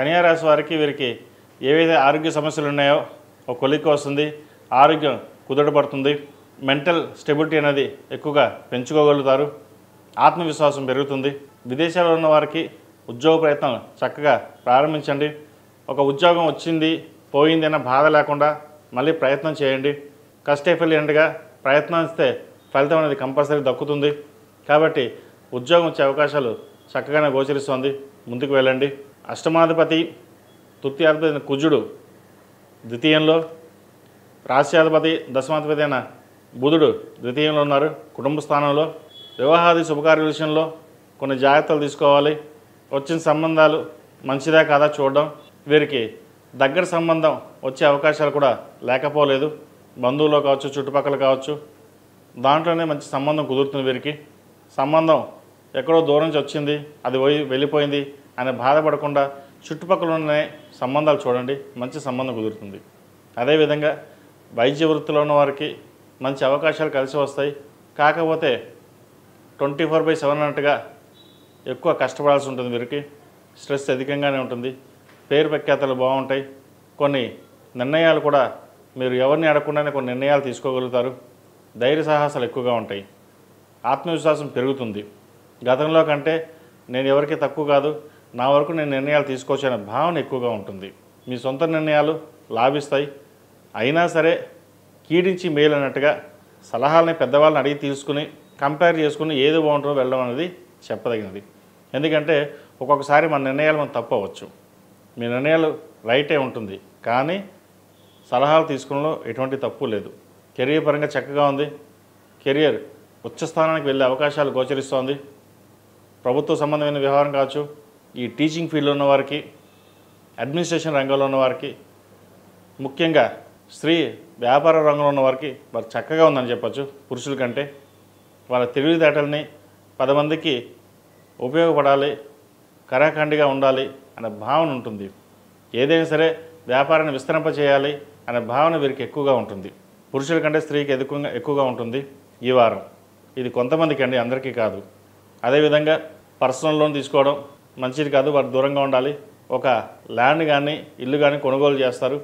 కన్యా రాశి వారికి వీరికి ఏవైతే ఆరోగ్య సమస్యలు ఉన్నాయో ఒక కొలిక్కి వస్తుంది, ఆరోగ్యం కుదుటపడుతుంది, మెంటల్ స్టెబిలిటీ అనేది ఎక్కువగా పెంచుకోగలుగుతారు, ఆత్మవిశ్వాసం పెరుగుతుంది. విదేశాల్లో ఉన్న వారికి ఉద్యోగ ప్రయత్నం చక్కగా ప్రారంభించండి. ఒక ఉద్యోగం వచ్చింది పోయింది అన్న బాధ లేకుండా మళ్ళీ ప్రయత్నం చేయండి. కష్టఫలియంగా ప్రయత్నిస్తే ఫలితం అనేది కంపల్సరీ దక్కుతుంది. కాబట్టి ఉద్యోగం వచ్చే అవకాశాలు చక్కగానే గోచరిస్తుంది. ముందుకు వెళ్ళండి. అష్టమాధిపతి తృతీయాధిపతి కుజుడు ద్వితీయంలో, రాశ్యాధిపతి దశమాధిపతి అయిన బుధుడు ద్వితీయంలో ఉన్నారు. కుటుంబ స్థానంలో వివాహాది శుభకార్య విషయంలో కొన్ని జాగ్రత్తలు తీసుకోవాలి. వచ్చిన సంబంధాలు మంచిదా కాదా చూడడం. వీరికి దగ్గర సంబంధం వచ్చే అవకాశాలు కూడా లేకపోలేదు. బంధువులో కావచ్చు, చుట్టుపక్కల కావచ్చు, దాంట్లోనే మంచి సంబంధం కుదురుతుంది. వీరికి సంబంధం ఎక్కడో దూరం నుంచి వచ్చింది, అది వెళ్ళిపోయింది అనే బాధపడకుండా చుట్టుపక్కల ఉన్న సంబంధాలు చూడండి, మంచి సంబంధం కుదురుతుంది. అదేవిధంగా వైద్య వృత్తిలో ఉన్న వారికి మంచి అవకాశాలు కలిసి వస్తాయి. కాకపోతే 24/7 అన్నట్టుగా ఎక్కువ కష్టపడాల్సి ఉంటుంది. వీరికి స్ట్రెస్ అధికంగానే ఉంటుంది. పేరు ప్రఖ్యాతలు బాగుంటాయి. కొన్ని నిర్ణయాలు కూడా మీరు ఎవరిని అడగకుండానే కొన్ని నిర్ణయాలు తీసుకోగలుగుతారు. ధైర్య సాహసాలు ఎక్కువగా ఉంటాయి. ఆత్మవిశ్వాసం పెరుగుతుంది. గతంలో కంటే నేను ఎవరికి తక్కువ కాదు, నా వరకు నేను నిర్ణయాలు తీసుకోవచ్చు అనే భావన ఎక్కువగా ఉంటుంది. మీ సొంత నిర్ణయాలు లాభిస్తాయి. అయినా సరే కీడించి మేలు అన్నట్టుగా సలహాలని పెద్దవాళ్ళని అడిగి తీసుకుని కంపేర్ చేసుకుని ఏది బాగుంటుందో వెళ్ళడం అనేది చెప్పదగినది. ఎందుకంటే ఒక్కొక్కసారి మన నిర్ణయాలు మనం తప్పు అవ్వచ్చు. మీ నిర్ణయాలు రైటే ఉంటుంది, కానీ సలహాలు తీసుకోవడంలో ఎటువంటి తప్పు లేదు. కెరీర్ పరంగా చక్కగా ఉంది. కెరియర్ ఉచ్చస్థానానికి వెళ్ళే అవకాశాలు గోచరిస్తోంది. ప్రభుత్వ సంబంధమైన వ్యవహారం కావచ్చు, ఈ టీచింగ్ ఫీల్డ్లో ఉన్నవారికి, అడ్మినిస్ట్రేషన్ రంగంలో ఉన్నవారికి, ముఖ్యంగా స్త్రీ వ్యాపార రంగంలో ఉన్నవారికి వారు చక్కగా ఉందని చెప్పచ్చు. పురుషుల కంటే వాళ్ళ తెలివితేటల్ని 10 మందికి ఉపయోగపడాలి, కరాఖండిగా ఉండాలి అనే భావన ఉంటుంది. ఏదైనా సరే వ్యాపారాన్ని విస్తరింపచేయాలి అనే భావన వీరికి ఎక్కువగా ఉంటుంది. పురుషుల కంటే స్త్రీకి ఎక్కువగా ఉంటుంది ఈ వారం. ఇది కొంతమందికి అండి, అందరికీ కాదు. అదేవిధంగా పర్సనల్ లోన్ తీసుకోవడం మంచిది కాదు, వారు దూరంగా ఉండాలి. ఒక ల్యాండ్ కానీ ఇల్లు కానీ కొనుగోలు చేస్తారు.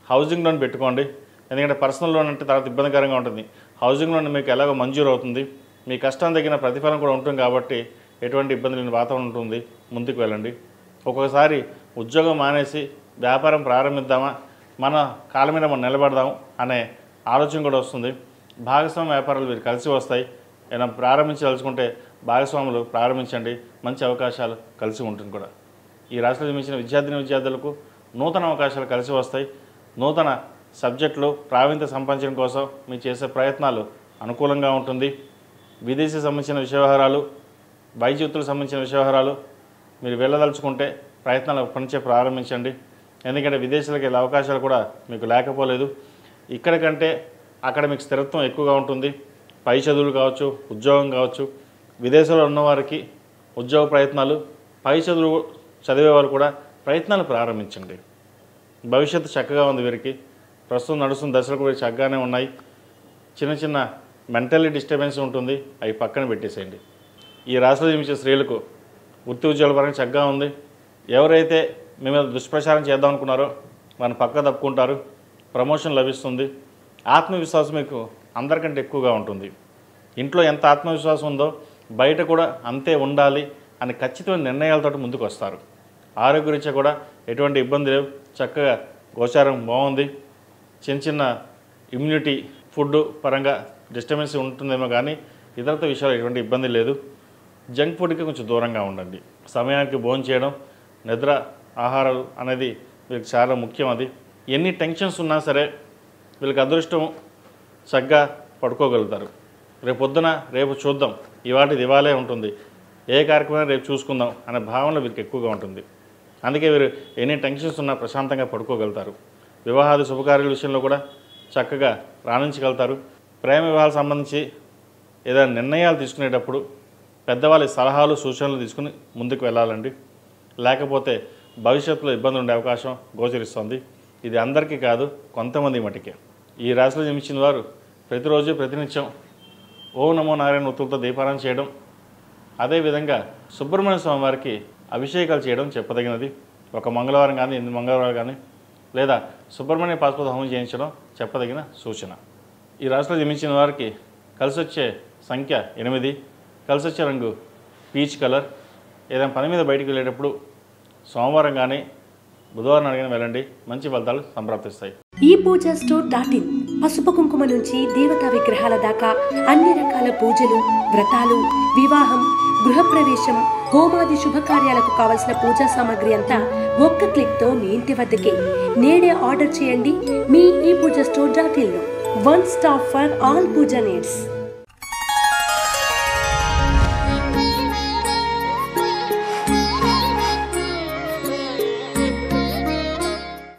హౌసింగ్ లోన్ పెట్టుకోండి. ఎందుకంటే పర్సనల్ లోన్ అంటే తర్వాత ఇబ్బందికరంగా ఉంటుంది. హౌసింగ్ లోన్ మీకు ఎలాగో మంజూరు అవుతుంది. మీ కష్టం తగిన ప్రతిఫలం కూడా ఉంటుంది కాబట్టి ఎటువంటి ఇబ్బంది లేని వాతావరణం ఉంటుంది. ముందుకు వెళ్ళండి. ఒక్కొక్కసారి ఉద్యోగం మానేసి వ్యాపారం ప్రారంభిద్దామా, మన కాళ్ళ మీద మనం నిలబడదాం అనే ఆలోచన కూడా వస్తుంది. భాగస్వామ్య వ్యాపారాలు మీరు కలిసి వస్తాయి. ఏదైనా ప్రారంభించదలుచుకుంటే భాగస్వాములు ప్రారంభించండి, మంచి అవకాశాలు కలిసి ఉంటుంది కూడా. ఈ రాష్ట్రంలో జన్మించిన విద్యార్థులకు నూతన అవకాశాలు కలిసి వస్తాయి. నూతన సబ్జెక్టులు ప్రావీణ్యత సంపాదించడం కోసం మీరు చేసే ప్రయత్నాలు అనుకూలంగా ఉంటుంది. విదేశీ సంబంధించిన విషయవహారాలు, వైద్య వృత్తులకు సంబంధించిన విషయవహారాలు మీరు వెళ్ళదలుచుకుంటే ప్రయత్నాలు పనిచే ప్రారంభించండి. ఎందుకంటే విదేశాలకు వెళ్ళే అవకాశాలు కూడా మీకు లేకపోలేదు. ఇక్కడ కంటే అక్కడ మీకు స్థిరత్వం ఎక్కువగా ఉంటుంది. పై చదువులు కావచ్చు, ఉద్యోగం కావచ్చు. విదేశాల్లో ఉన్నవారికి ఉద్యోగ ప్రయత్నాలు, పై చదువులు చదివేవారు కూడా ప్రయత్నాలు ప్రారంభించండి. భవిష్యత్తు చక్కగా ఉంది వీరికి. ప్రస్తుతం నడుస్తున్న దశలు కూడా చక్కగానే ఉన్నాయి. చిన్న చిన్న మెంటల్లీ డిస్టర్బెన్స్ ఉంటుంది, అవి పక్కన పెట్టేసేయండి. ఈ రాశిలో జన్మించే స్త్రీలకు వృత్తి ఉద్యోగాల పరంగా చక్కగా ఉంది. ఎవరైతే మీ మీద దుష్ప్రచారం చేద్దాం అనుకున్నారో వారిని పక్క తప్పుకుంటారు. ప్రమోషన్ లభిస్తుంది. ఆత్మవిశ్వాసం మీకు అందరికంటే ఎక్కువగా ఉంటుంది. ఇంట్లో ఎంత ఆత్మవిశ్వాసం ఉందో బయట కూడా అంతే ఉండాలి అని ఖచ్చితమైన నిర్ణయాలతో ముందుకు వస్తారు. ఆరోగ్యరీత్యా కూడా ఎటువంటి ఇబ్బంది లేవు. చక్కగా గోచారం బాగుంది. చిన్న చిన్న ఇమ్యూనిటీ ఫుడ్ పరంగా డిస్టర్బెన్స్ ఉంటుందేమో కానీ ఇతరత విషయాలు ఎటువంటి ఇబ్బంది లేదు. జంక్ ఫుడ్కి కొంచెం దూరంగా ఉండండి. సమయానికి భోజనం చేయడం, నిద్ర, ఆహారాలు అనేది వీళ్ళకి చాలా ముఖ్యం. అది ఎన్ని టెన్షన్స్ ఉన్నా సరే వీళ్ళకి అదృష్టం చక్కగా పడుకోగలుగుతారు. రేపు చూద్దాం, ఇవాటిది ఇవాళే ఉంటుంది, ఏ కార్యక్రమం రేపు చూసుకుందాం అనే భావన వీరికి ఎక్కువగా ఉంటుంది. అందుకే వీరు ఎన్ని టెన్షన్స్ ఉన్నా ప్రశాంతంగా పడుకోగలుగుతారు. వివాహాది శుభకార్యాల విషయంలో కూడా చక్కగా రాణించగలుగుతారు. ప్రేమ వివాహాలకు సంబంధించి ఏదైనా నిర్ణయాలు తీసుకునేటప్పుడు పెద్దవాళ్ళ సలహాలు సూచనలు తీసుకుని ముందుకు వెళ్ళాలండి. లేకపోతే భవిష్యత్తులో ఇబ్బంది ఉండే అవకాశం గోచరిస్తుంది. ఇది అందరికీ కాదు, కొంతమంది మటుకే. ఈ రాశిలో జన్మించిన వారు ప్రతిరోజు ప్రతినిత్యం ఓం నమో నారాయణ ఒత్తులతో దీపారాధన చేయడం, అదేవిధంగా సుబ్రహ్మణ్య స్వామి వారికి అభిషేకాలు చేయడం చెప్పదగినది. ఒక మంగళవారం కానీ 8 మంగళవారాలు కానీ లేదా సుబ్రహ్మణ్య పాశుపత హోమం చేయించడం చెప్పదగిన సూచన. ఈ రాశిలో జన్మించిన వారికి కలిసి వచ్చే సంఖ్య 8, కలిసి వచ్చే రంగు పీచ్ కలర్. ఏదైనా పని మీద బయటికి వెళ్ళేటప్పుడు సోమవారం కానీ బుధవారం అడిగిన వెళ్ళండి, మంచి ఫలితాలు సంప్రాప్తిస్తాయి. ePoojaStore.in పసుపు కుంకుమ నుంచి దేవతా విగ్రహాల దాకా అన్ని రకాల పూజలు, వ్రతాలు, వివాహం, గృహప్రవేశం, హోమాది శుభకార్యాలకు కావలసిన పూజా సామాగ్రి అంతా ఒక్క క్లిక్తో మీ ఇంటి వద్దకే. నేడే ఆర్డర్ చేయండి మీ ePoojaStore.in లో. One stop for all puja needs.